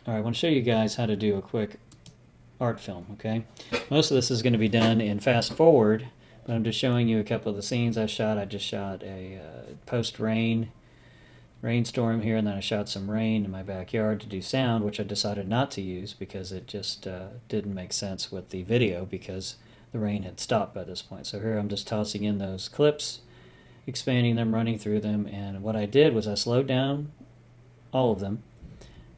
All right, I want to show you guys how to do a quick art film, okay? Most of this is going to be done in fast forward, but I'm just showing you a couple of the scenes I shot. I just shot a post-rain rainstorm here, and then I shot some rain in my backyard to do sound, which I decided not to use because it just didn't make sense with the video because the rain had stopped by this point. So here I'm just tossing in those clips, expanding them, running through them, and what I did was I slowed down all of them,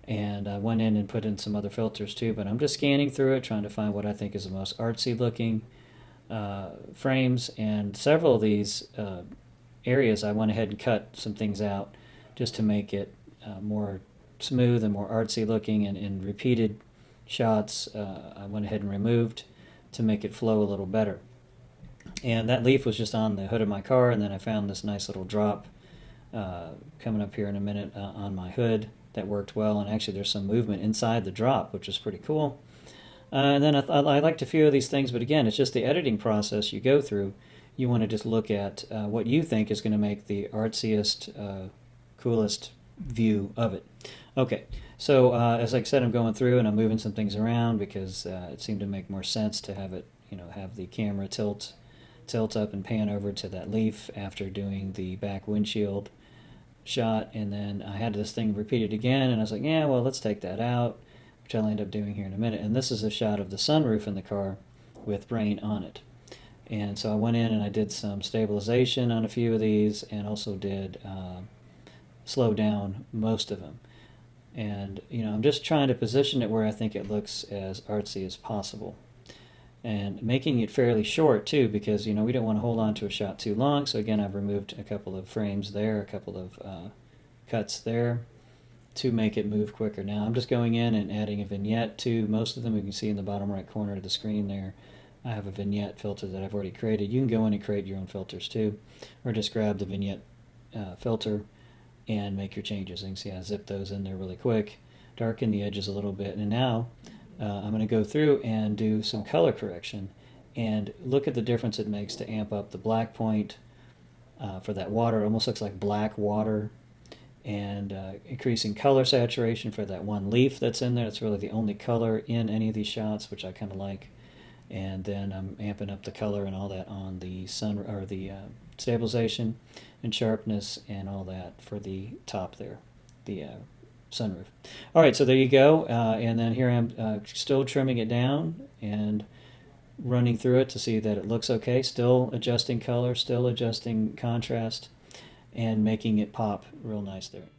and I went in and put in some other filters too, but I'm just scanning through it, trying to find what I think is the most artsy looking frames, and several of these areas I went ahead and cut some things out just to make it more smooth and more artsy looking, and in repeated shots I went ahead and removed to make it flow a little better. And that leaf was just on the hood of my car, and then I found this nice little drop coming up here in a minute on my hood that worked well, and actually there's some movement inside the drop, which is pretty cool. And then I liked a few of these things, but again, it's just the editing process you go through. You want to just look at what you think is going to make the artsiest, coolest view of it. Okay, so as I said, I'm going through and I'm moving some things around because it seemed to make more sense to have it, have the camera tilt up and pan over to that leaf after doing the back windshield shot. And then I had this thing repeated again, and I was like, yeah, well, let's take that out, which I'll end up doing here in a minute. And this is a shot of the sunroof in the car with rain on it. And so I went in and I did some stabilization on a few of these, and also did slow down most of them. And I'm just trying to position it where I think it looks as artsy as possible, and making it fairly short too, because we don't want to hold on to a shot too long. So again, I've removed a couple of frames there, a couple of cuts there to make it move quicker. Now I'm just going in and adding a vignette to most of them. You can see in the bottom right corner of the screen there, I have a vignette filter that I've already created. You can go in and create your own filters too, or just grab the vignette filter and make your changes. You can see I zip those in there really quick, darken the edges a little bit, and now I'm going to go through and do some color correction and look at the difference it makes to amp up the black point for that water. It almost looks like black water, and increasing color saturation for that one leaf that's in there. It's really the only color in any of these shots, which I kind of like. And then I'm amping up the color and all that on the stabilization and sharpness and all that for the top there, the sunroof. All right, so there you go. And then here I'm still trimming it down and running through it to see that it looks okay. Still adjusting color, still adjusting contrast, and making it pop real nice there.